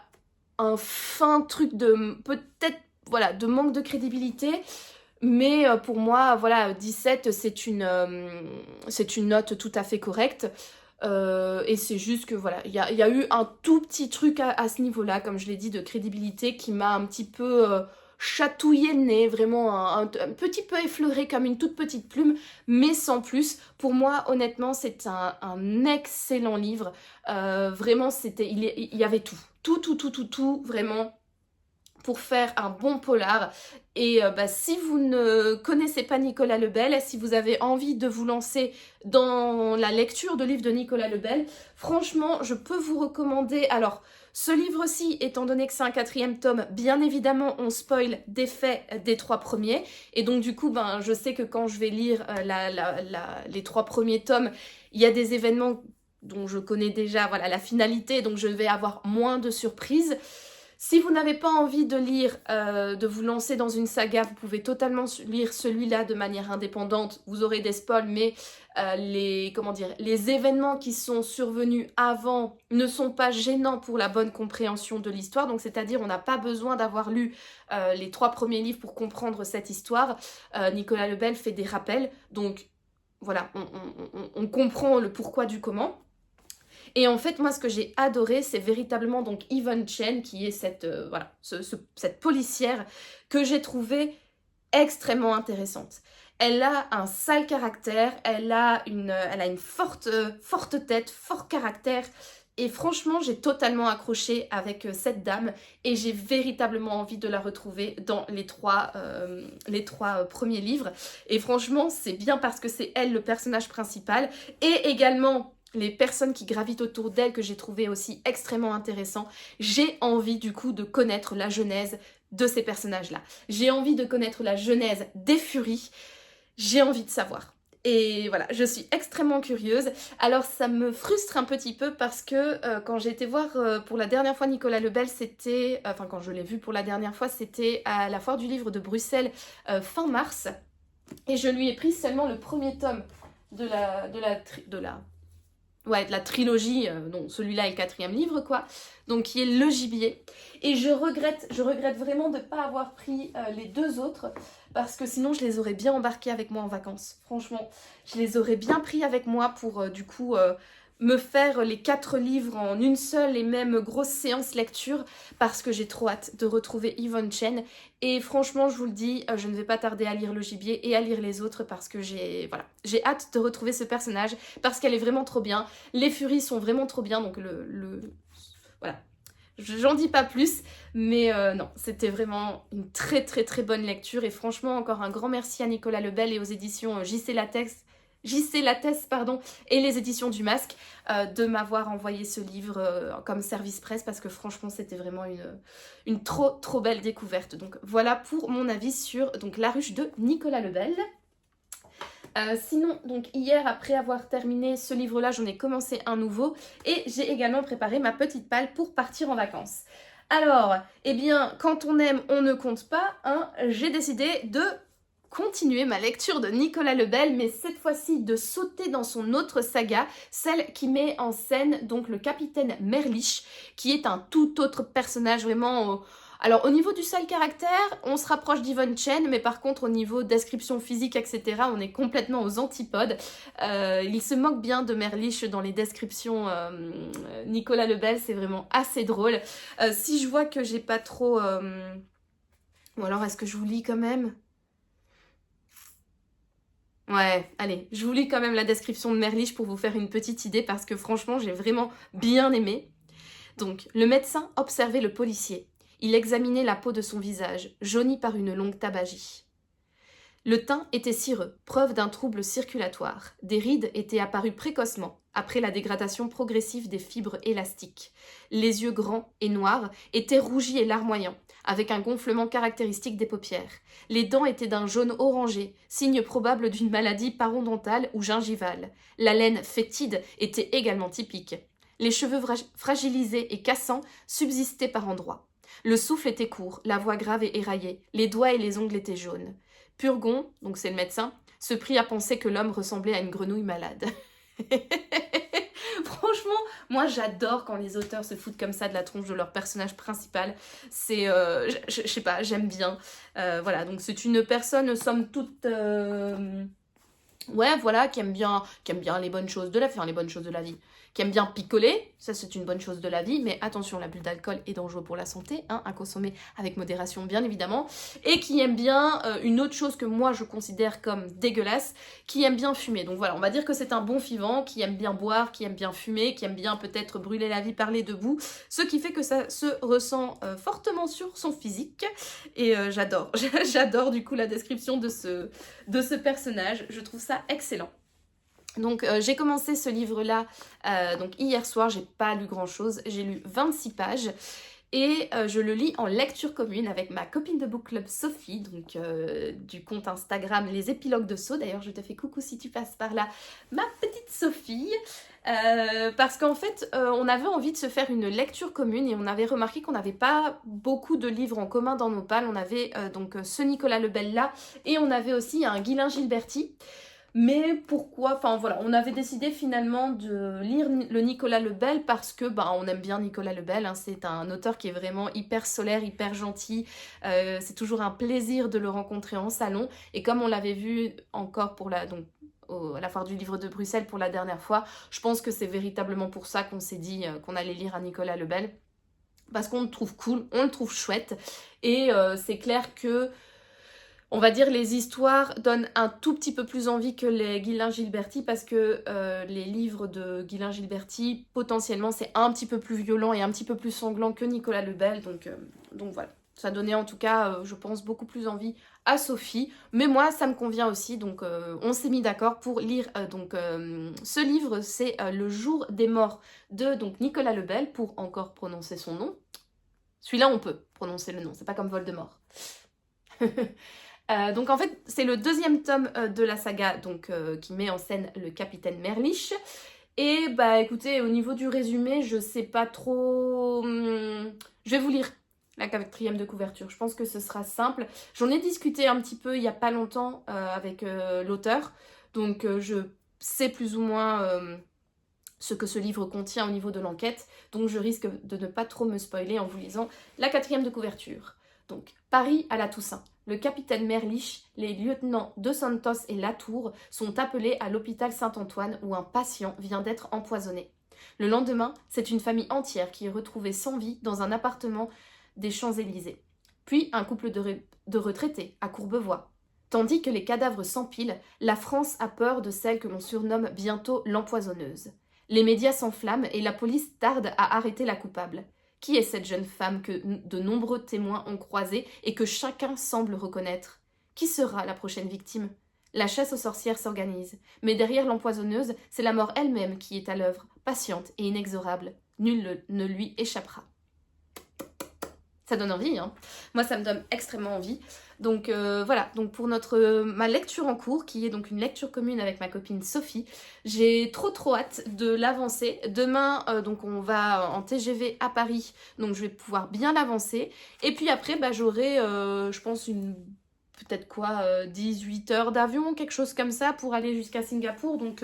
un fin truc de, peut-être, voilà, de manque de crédibilité. Mais pour moi, voilà, 17, c'est une note tout à fait correcte. Et c'est juste que, voilà, il y a eu un tout petit truc à ce niveau-là, comme je l'ai dit, de crédibilité qui m'a un petit peu chatouillé le nez, vraiment un petit peu effleuré comme une toute petite plume, mais sans plus. Pour moi, honnêtement, c'est un excellent livre. Vraiment, il y avait tout. Tout, vraiment, pour faire un bon polar. Et si vous ne connaissez pas Nicolas Lebel, si vous avez envie de vous lancer dans la lecture de livres de Nicolas Lebel, franchement, je peux vous recommander... Alors, ce livre-ci, étant donné que c'est un 4e tome, bien évidemment, on spoil des faits des 3 premiers. Et donc, du coup, je sais que quand je vais lire les 3 premiers tomes, il y a des événements dont je connais déjà, voilà, la finalité, donc je vais avoir moins de surprises. Si vous n'avez pas envie de lire, de vous lancer dans une saga, vous pouvez totalement lire celui-là de manière indépendante. Vous aurez des spoils, mais les événements qui sont survenus avant ne sont pas gênants pour la bonne compréhension de l'histoire. Donc, c'est-à-dire, on n'a pas besoin d'avoir lu les 3 premiers livres pour comprendre cette histoire. Nicolas Lebel fait des rappels, donc voilà, on comprend le pourquoi du comment. Et en fait, moi, ce que j'ai adoré, c'est véritablement donc Yvonne Chen, qui est cette policière que j'ai trouvée extrêmement intéressante. Elle a un sale caractère, elle a une forte tête, fort caractère. Et franchement, j'ai totalement accroché avec cette dame et j'ai véritablement envie de la retrouver dans les trois premiers livres. Et franchement, c'est bien parce que c'est elle le personnage principal et également les personnes qui gravitent autour d'elle que j'ai trouvé aussi extrêmement intéressant. J'ai envie du coup de connaître la genèse de ces personnages-là. J'ai envie de connaître la genèse des Furies. J'ai envie de savoir. Et voilà, je suis extrêmement curieuse. Alors ça me frustre un petit peu parce que quand j'ai été voir pour la dernière fois Nicolas Lebel, c'était... Enfin quand je l'ai vu pour la dernière fois, c'était à la foire du livre de Bruxelles fin mars. Et je lui ai pris seulement le premier tome de la trilogie, donc celui-là est le 4e livre, quoi, donc qui est Le Gibier. Et je regrette vraiment de ne pas avoir pris les 2 autres, parce que sinon je les aurais bien embarqués avec moi en vacances. Franchement, je les aurais bien pris avec moi pour du coup me faire les 4 livres en une seule et même grosse séance lecture, parce que j'ai trop hâte de retrouver Yvonne Chen. Et franchement, je vous le dis, je ne vais pas tarder à lire Le Gibier et à lire les autres, parce que j'ai hâte de retrouver ce personnage, parce qu'elle est vraiment trop bien. Les Furies sont vraiment trop bien, donc voilà. J'en dis pas plus, mais non, c'était vraiment une très très très bonne lecture. Et franchement, encore un grand merci à Nicolas Lebel et aux éditions JC Latex JC Lattès, pardon, et les éditions du Masque de m'avoir envoyé ce livre comme service presse parce que franchement c'était vraiment une trop belle découverte. Donc voilà pour mon avis sur donc, La Ruche de Nicolas Lebel. Sinon, donc hier, après avoir terminé ce livre-là, j'en ai commencé un nouveau et j'ai également préparé ma petite palle pour partir en vacances. Alors, eh bien, quand on aime, on ne compte pas, hein, j'ai décidé de continuer ma lecture de Nicolas Lebel, mais cette fois-ci de sauter dans son autre saga, celle qui met en scène donc le capitaine Merlich, qui est un tout autre personnage vraiment... Alors au niveau du seul caractère, on se rapproche d'Yvonne Chen, mais par contre au niveau description physique, etc., on est complètement aux antipodes. Il se moque bien de Merlich dans les descriptions. Nicolas Lebel, c'est vraiment assez drôle. Si je vois que j'ai pas trop... Ou alors est-ce que je vous lis quand même ? Ouais, allez, je vous lis quand même la description de Merlich pour vous faire une petite idée parce que franchement, j'ai vraiment bien aimé. Donc, le médecin observait le policier. Il examinait la peau de son visage, jauni par une longue tabagie. Le teint était cireux, preuve d'un trouble circulatoire. Des rides étaient apparues précocement, après la dégradation progressive des fibres élastiques. Les yeux grands et noirs étaient rougis et larmoyants, avec un gonflement caractéristique des paupières. Les dents étaient d'un jaune orangé, signe probable d'une maladie parodontale ou gingivale. La laine fétide était également typique. Les cheveux fragilisés et cassants subsistaient par endroits. Le souffle était court, la voix grave et éraillée, les doigts et les ongles étaient jaunes. Purgon, donc c'est le médecin, se prit à penser que l'homme ressemblait à une grenouille malade. Franchement, moi j'adore quand les auteurs se foutent comme ça de la tronche de leur personnage principal. C'est, je sais pas, j'aime bien. Voilà, donc c'est une personne somme toute... Ouais, voilà, qui aime bien les bonnes choses de la vie, enfin les bonnes choses de la vie, qui aime bien picoler, ça c'est une bonne chose de la vie, mais attention, l'abus d'alcool est dangereux pour la santé, hein, à consommer avec modération bien évidemment, et qui aime bien une autre chose que moi je considère comme dégueulasse, qui aime bien fumer. Donc voilà, on va dire que c'est un bon vivant, qui aime bien boire, qui aime bien fumer, qui aime bien peut-être brûler la vie, parler debout, ce qui fait que ça se ressent fortement sur son physique, et j'adore, j'adore du coup la description de ce personnage, je trouve ça excellent. Donc j'ai commencé ce livre-là donc hier soir, j'ai pas lu grand-chose, j'ai lu 26 pages et je le lis en lecture commune avec ma copine de book club Sophie, donc du compte Instagram Les Épilogues de Sceaux. D'ailleurs je te fais coucou si tu passes par là, ma petite Sophie. Parce qu'en fait on avait envie de se faire une lecture commune et on avait remarqué qu'on n'avait pas beaucoup de livres en commun dans nos palles. On avait donc ce Nicolas Lebel là et on avait aussi un Guylain Gilberti. Mais pourquoi, enfin voilà, on avait décidé finalement de lire le Nicolas Lebel parce que on aime bien Nicolas Lebel, hein, c'est un auteur qui est vraiment hyper solaire, hyper gentil, c'est toujours un plaisir de le rencontrer en salon et comme on l'avait vu encore pour à la foire du livre de Bruxelles pour la dernière fois, je pense que c'est véritablement pour ça qu'on s'est dit qu'on allait lire un Nicolas Lebel parce qu'on le trouve cool, on le trouve chouette et c'est clair que on va dire les histoires donnent un tout petit peu plus envie que les Guylain Gilberti parce que les livres de Guylain Gilberti, potentiellement, c'est un petit peu plus violent et un petit peu plus sanglant que Nicolas Lebel. Donc voilà, ça donnait en tout cas, je pense, beaucoup plus envie à Sophie. Mais moi, ça me convient aussi, donc on s'est mis d'accord pour lire ce livre. C'est Le Jour des Morts de Nicolas Lebel, pour encore prononcer son nom. Celui-là, on peut prononcer le nom, c'est pas comme Voldemort. Donc en fait c'est le deuxième tome de la saga qui met en scène le capitaine Merlich et écoutez, au niveau du résumé je sais pas trop, je vais vous lire la 4e de couverture, je pense que ce sera simple. J'en ai discuté un petit peu il y a pas longtemps avec l'auteur, donc je sais plus ou moins ce que ce livre contient au niveau de l'enquête, donc je risque de ne pas trop me spoiler en vous lisant la 4e de couverture. Donc, Paris à la Toussaint. Le capitaine Merlich, les lieutenants De Santos et Latour sont appelés à l'hôpital Saint-Antoine où un patient vient d'être empoisonné. Le lendemain, c'est une famille entière qui est retrouvée sans vie dans un appartement des Champs-Élysées. Puis un couple de retraités à Courbevoie. Tandis que les cadavres s'empilent, la France a peur de celle que l'on surnomme bientôt l'empoisonneuse. Les médias s'enflamment et la police tarde à arrêter la coupable. Qui est cette jeune femme que de nombreux témoins ont croisée et que chacun semble reconnaître? Qui sera la prochaine victime? La chasse aux sorcières s'organise, mais derrière l'empoisonneuse, c'est la mort elle-même qui est à l'œuvre, patiente et inexorable. Nul ne lui échappera. Ça donne envie, hein. Moi, ça me donne extrêmement envie. Donc voilà, donc pour ma lecture en cours, qui est donc une lecture commune avec ma copine Sophie, j'ai trop hâte de l'avancer. Demain, donc on va en TGV à Paris, donc je vais pouvoir bien l'avancer. Et puis après, bah, j'aurai, je pense, peut-être quoi, 18 heures d'avion, quelque chose comme ça, pour aller jusqu'à Singapour. Donc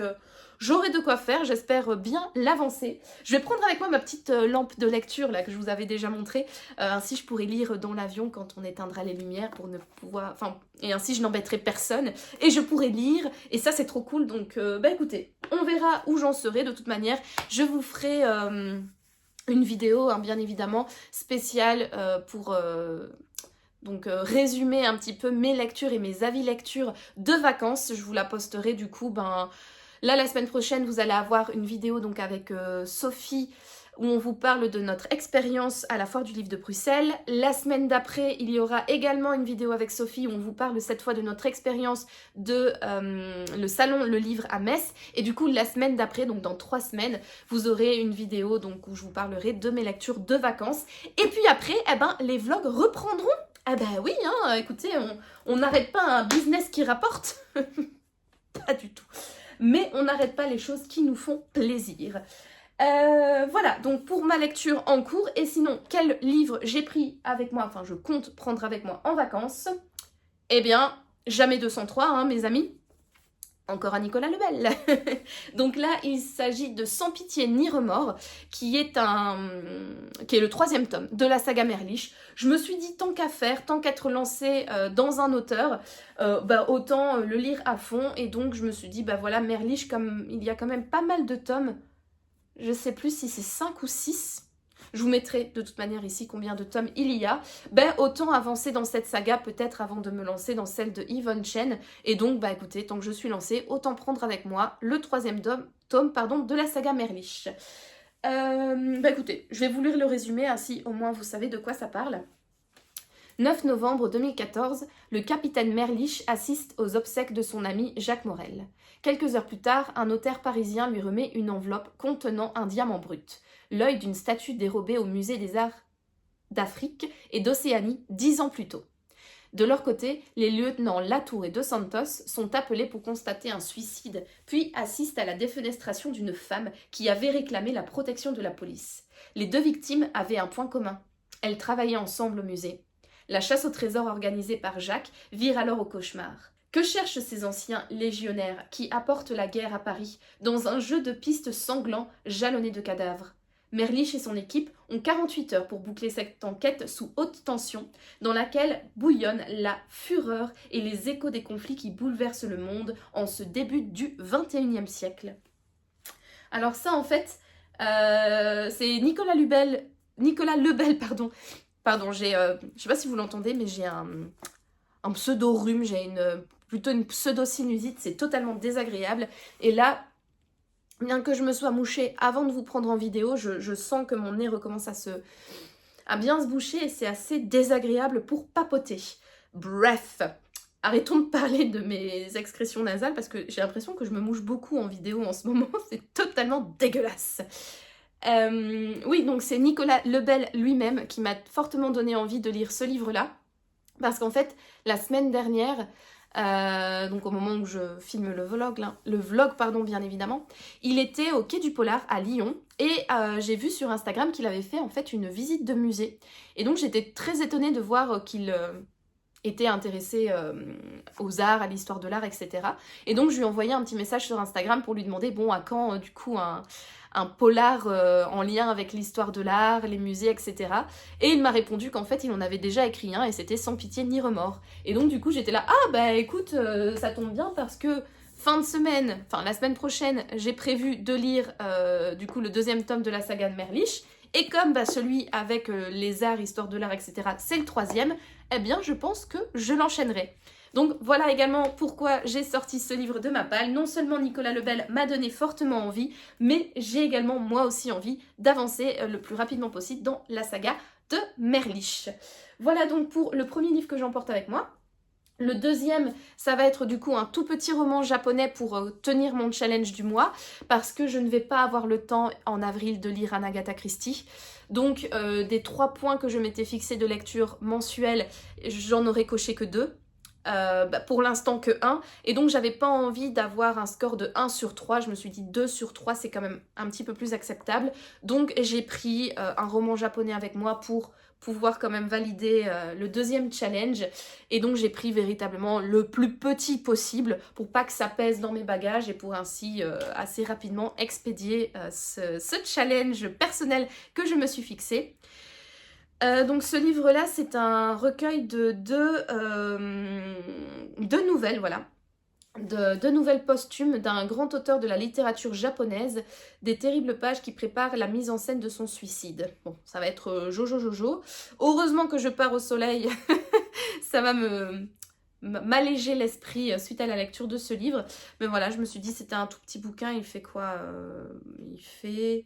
j'aurai de quoi faire, j'espère bien l'avancer. Je vais prendre avec moi ma petite lampe de lecture là que je vous avais déjà montrée. Ainsi je pourrai lire dans l'avion quand on éteindra les lumières pour ne pouvoir... Enfin, et ainsi je n'embêterai personne. Et je pourrai lire, et ça c'est trop cool. Donc bah écoutez, on verra où j'en serai de toute manière. Je vous ferai une vidéo, hein, bien évidemment, spéciale pour... Donc résumer un petit peu mes lectures et mes avis lecture de vacances. Je vous la posterai du coup, ben là la semaine prochaine vous allez avoir une vidéo donc avec Sophie où on vous parle de notre expérience à la Foire du Livre de Bruxelles. La semaine d'après, il y aura également une vidéo avec Sophie où on vous parle cette fois de notre expérience de le salon Le Livre à Metz. Et du coup, la semaine d'après, donc dans 3 semaines, vous aurez une vidéo donc où je vous parlerai de mes lectures de vacances. Et puis après, eh ben, les vlogs reprendront. Ah bah oui, hein, écoutez, on n'arrête pas un business qui rapporte. Pas du tout. Mais on n'arrête pas les choses qui nous font plaisir. Voilà, donc pour ma lecture en cours, et sinon, quel livre j'ai pris avec moi, enfin je compte prendre avec moi en vacances? Eh bien, jamais 203, hein, mes amis. Encore à Nicolas Lebel. Donc là, il s'agit de Sans pitié ni remords, qui est le 3e tome de la saga Merlich. Je me suis dit, tant qu'à faire, tant qu'être lancé dans un auteur, bah, autant le lire à fond. Et donc, je me suis dit, bah voilà, Merlich, comme il y a quand même pas mal de tomes, je sais plus si c'est 5 ou 6. Je vous mettrai de toute manière ici combien de tomes il y a. Ben autant avancer dans cette saga peut-être avant de me lancer dans celle de Yvonne Chen. Et donc bah écoutez, tant que je suis lancée, autant prendre avec moi le 3e tome de la saga Merlich. Bah écoutez, je vais vous lire le résumé, ainsi au moins vous savez de quoi ça parle. 9 novembre 2014, le capitaine Merlich assiste aux obsèques de son ami Jacques Morel. Quelques heures plus tard, un notaire parisien lui remet une enveloppe contenant un diamant brut, l'œil d'une statue dérobée au musée des Arts d'Afrique et d'Océanie 10 ans plus tôt. De leur côté, les lieutenants Latour et Dos Santos sont appelés pour constater un suicide, puis assistent à la défenestration d'une femme qui avait réclamé la protection de la police. Les 2 victimes avaient un point commun. Elles travaillaient ensemble au musée. La chasse au trésor organisée par Jacques vire alors au cauchemar. Que cherchent ces anciens légionnaires qui apportent la guerre à Paris dans un jeu de pistes sanglant jalonné de cadavres? Merlich et son équipe ont 48 heures pour boucler cette enquête sous haute tension, dans laquelle bouillonnent la fureur et les échos des conflits qui bouleversent le monde en ce début du XXIe siècle. Alors ça en fait, c'est Nicolas Lebel, pardon, je sais pas si vous l'entendez, mais j'ai un pseudo-rhume, j'ai plutôt une pseudo-sinusite, c'est totalement désagréable. Et là, bien que je me sois mouchée avant de vous prendre en vidéo, je sens que mon nez recommence à bien se boucher et c'est assez désagréable pour papoter. Bref, arrêtons de parler de mes excrétions nasales parce que j'ai l'impression que je me mouche beaucoup en vidéo en ce moment, c'est totalement dégueulasse. Oui, donc c'est Nicolas Lebel lui-même qui m'a fortement donné envie de lire ce livre-là. Parce qu'en fait, la semaine dernière, donc au moment où je filme le vlog, bien évidemment, il était au Quai du Polar à Lyon et j'ai vu sur Instagram qu'il avait fait en fait une visite de musée. Et donc j'étais très étonnée de voir qu'il était intéressé aux arts, à l'histoire de l'art, etc. Et donc je lui ai envoyé un petit message sur Instagram pour lui demander, bon, à quand du coup un polar en lien avec l'histoire de l'art, les musées, etc. Et il m'a répondu qu'en fait il en avait déjà écrit un et c'était Sans pitié ni remords. Et donc du coup j'étais là, ah bah écoute, ça tombe bien parce que fin de semaine, enfin la semaine prochaine, j'ai prévu de lire du coup le 2e tome de la saga de Merlich. Et comme bah, celui avec les arts, histoire de l'art, etc. c'est le 3e, eh bien je pense que je l'enchaînerai. Donc voilà également pourquoi j'ai sorti ce livre de ma palle. Non seulement Nicolas Lebel m'a donné fortement envie, mais j'ai également moi aussi envie d'avancer le plus rapidement possible dans la saga de Merlich. Voilà donc pour le premier livre que j'emporte avec moi. Le deuxième, ça va être du coup un tout petit roman japonais pour tenir mon challenge du mois, parce que je ne vais pas avoir le temps en avril de lire un Agatha Christie. Donc des 3 points que je m'étais fixés de lecture mensuelle, j'en aurais coché que 2. Pour l'instant que 1, et donc j'avais pas envie d'avoir un score de 1 sur 3, je me suis dit 2 sur 3 c'est quand même un petit peu plus acceptable, donc j'ai pris un roman japonais avec moi pour pouvoir quand même valider le deuxième challenge, et donc j'ai pris véritablement le plus petit possible pour pas que ça pèse dans mes bagages et pour ainsi assez rapidement expédier ce challenge personnel que je me suis fixé. Donc ce livre-là, c'est un recueil de deux nouvelles, voilà. Deux nouvelles posthumes d'un grand auteur de la littérature japonaise, des terribles pages qui préparent la mise en scène de son suicide. Bon, ça va être Jojo Jojo. Heureusement que je pars au soleil, ça va m'alléger l'esprit suite à la lecture de ce livre. Mais voilà, je me suis dit c'était un tout petit bouquin, il fait quoi il fait...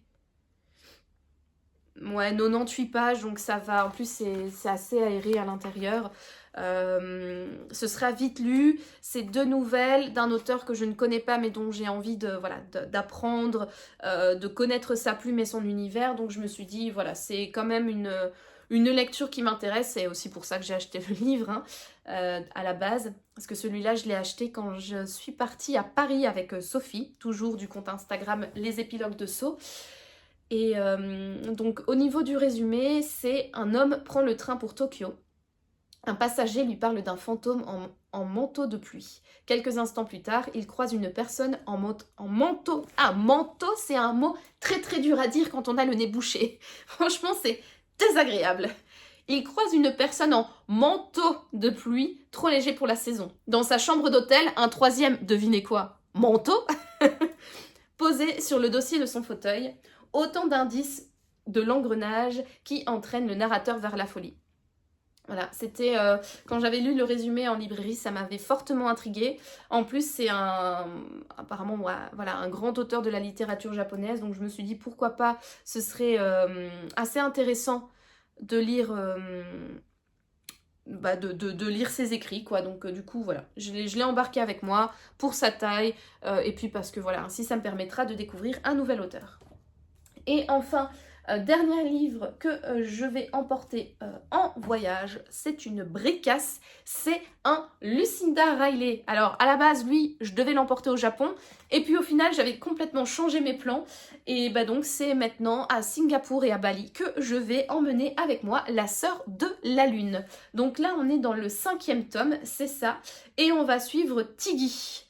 Ouais, 98 pages, donc ça va. En plus, c'est assez aéré à l'intérieur. Ce sera vite lu. C'est 2 nouvelles d'un auteur que je ne connais pas, mais dont j'ai envie d'apprendre, de connaître sa plume et son univers. Donc je me suis dit, voilà, c'est quand même une lecture qui m'intéresse. C'est aussi pour ça que j'ai acheté le livre, hein, à la base. Parce que celui-là, je l'ai acheté quand je suis partie à Paris avec Sophie, toujours du compte Instagram Les Épilogues de Sceaux. Et donc au niveau du résumé, c'est un homme prend le train pour Tokyo. Un passager lui parle d'un fantôme en manteau de pluie. Quelques instants plus tard, il croise une personne en manteau. Ah, manteau, c'est un mot très très dur à dire quand on a le nez bouché. Franchement, c'est désagréable. Il croise une personne en manteau de pluie, trop léger pour la saison. Dans sa chambre d'hôtel, un troisième, devinez quoi, manteau, posé sur le dossier de son fauteuil. Autant d'indices de l'engrenage qui entraîne le narrateur vers la folie. Voilà, c'était quand j'avais lu le résumé en librairie, ça m'avait fortement intriguée. En plus, c'est apparemment voilà, un grand auteur de la littérature japonaise, donc je me suis dit pourquoi pas, ce serait assez intéressant de lire, de lire ses écrits, quoi. Donc du coup, voilà, je l'ai embarqué avec moi pour sa taille, et puis parce que voilà, ainsi ça me permettra de découvrir un nouvel auteur. Et enfin, dernier livre que je vais emporter en voyage, c'est une bricasse, c'est un Lucinda Riley. Alors à la base, lui, je devais l'emporter au Japon, et puis au final, j'avais complètement changé mes plans, et donc c'est maintenant à Singapour et à Bali que je vais emmener avec moi La Sœur de la Lune. Donc là, on est dans le 5e tome, c'est ça, et on va suivre Tiggy.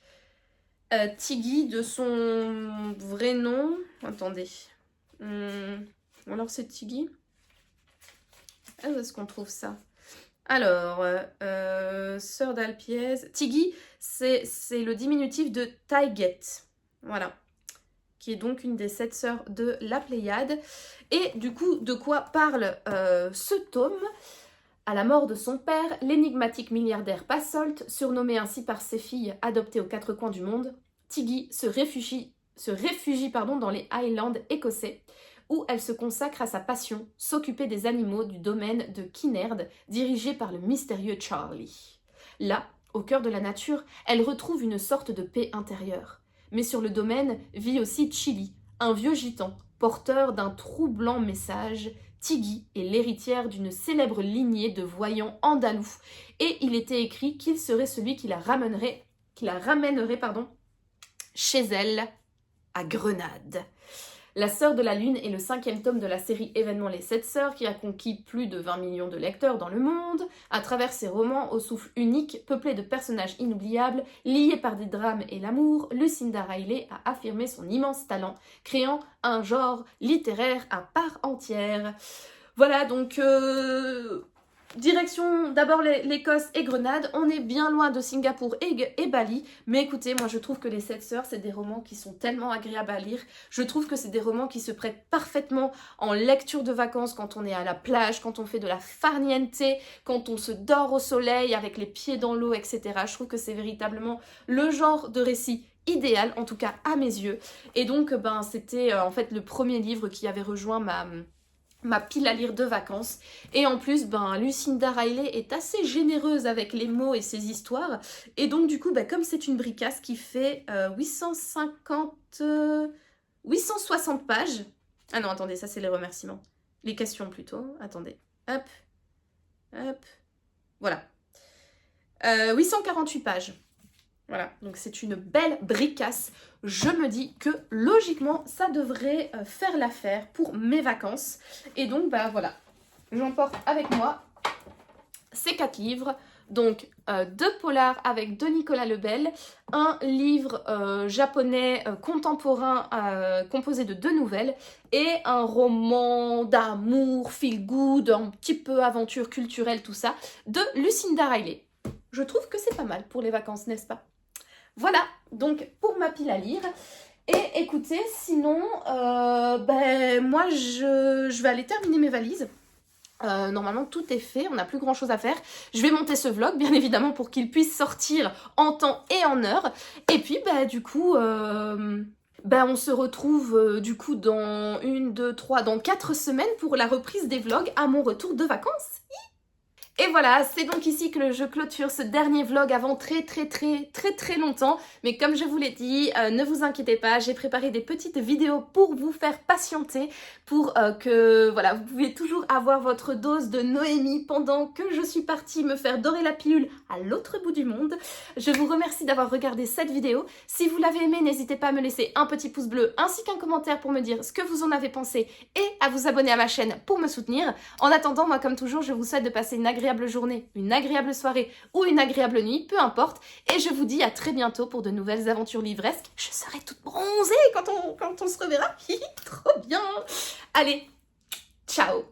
Tiggy de son vrai nom, attendez... Alors c'est Tiggy. Où est-ce qu'on trouve ça? Alors, sœur d'Alpiez. Tiggy, c'est le diminutif de Taiget. Voilà. Qui est donc une des 7 sœurs de la Pléiade. Et du coup, de quoi parle ce tome? À la mort de son père, l'énigmatique milliardaire Passolt, surnommé ainsi par ses filles adoptées aux 4 coins du monde, Tiggy se réfugie dans les Highlands écossais, où elle se consacre à sa passion, s'occuper des animaux du domaine de Kinnaird, dirigé par le mystérieux Charlie. Là, au cœur de la nature, elle retrouve une sorte de paix intérieure. Mais sur le domaine vit aussi Chili, un vieux gitan, porteur d'un troublant message. Tiggy est l'héritière d'une célèbre lignée de voyants andalous, et il était écrit qu'il serait celui qui la ramènerait chez elle, à Grenade. La Sœur de la Lune est le 5e tome de la série Événements les 7 Sœurs qui a conquis plus de 20 millions de lecteurs dans le monde. À travers ses romans au souffle unique, peuplés de personnages inoubliables, liés par des drames et l'amour, Lucinda Riley a affirmé son immense talent, créant un genre littéraire à part entière. Voilà, donc... Direction d'abord l'Écosse et Grenade, on est bien loin de Singapour et Bali, mais écoutez, moi je trouve que les 7 sœurs, c'est des romans qui sont tellement agréables à lire, je trouve que c'est des romans qui se prêtent parfaitement en lecture de vacances quand on est à la plage, quand on fait de la farniente, quand on se dort au soleil avec les pieds dans l'eau, etc. Je trouve que c'est véritablement le genre de récit idéal, en tout cas à mes yeux, et donc c'était en fait le premier livre qui avait rejoint ma pile à lire de vacances. Et en plus, ben, Lucinda Riley est assez généreuse avec les mots et ses histoires. Et donc du coup, ben, comme c'est une bricasse qui fait 860 pages. Ah non, attendez, ça c'est les remerciements. Les questions plutôt. Attendez. Hop. Hop. Voilà. 848 pages. Voilà, donc c'est une belle bricasse. Je me dis que logiquement, ça devrait faire l'affaire pour mes vacances. Et donc, bah voilà, j'emporte avec moi ces 4 livres. Donc, 2 polars avec de Nicolas Lebel, un livre japonais contemporain composé de 2 nouvelles et un roman d'amour, feel good, un petit peu aventure culturelle, tout ça, de Lucinda Riley. Je trouve que c'est pas mal pour les vacances, n'est-ce pas? Voilà, donc pour ma pile à lire. Et écoutez, sinon, moi je vais aller terminer mes valises. Normalement tout est fait, on n'a plus grand chose à faire. Je vais monter ce vlog bien évidemment pour qu'il puisse sortir en temps et en heure. Et puis du coup, on se retrouve du coup dans 1, 2, 3, dans 4 semaines pour la reprise des vlogs à mon retour de vacances. Et voilà, c'est donc ici que je clôture ce dernier vlog avant très longtemps. Mais comme je vous l'ai dit, ne vous inquiétez pas, j'ai préparé des petites vidéos pour vous faire patienter, pour que voilà, vous pouvez toujours avoir votre dose de Noémie pendant que je suis partie me faire dorer la pilule à l'autre bout du monde. Je vous remercie d'avoir regardé cette vidéo. Si vous l'avez aimée, n'hésitez pas à me laisser un petit pouce bleu ainsi qu'un commentaire pour me dire ce que vous en avez pensé et à vous abonner à ma chaîne pour me soutenir. En attendant, moi comme toujours, je vous souhaite de passer une agréable journée, une agréable soirée ou une agréable nuit, peu importe. Et je vous dis à très bientôt pour de nouvelles aventures livresques. Je serai toute bronzée quand on se reverra. Trop bien. Allez, ciao.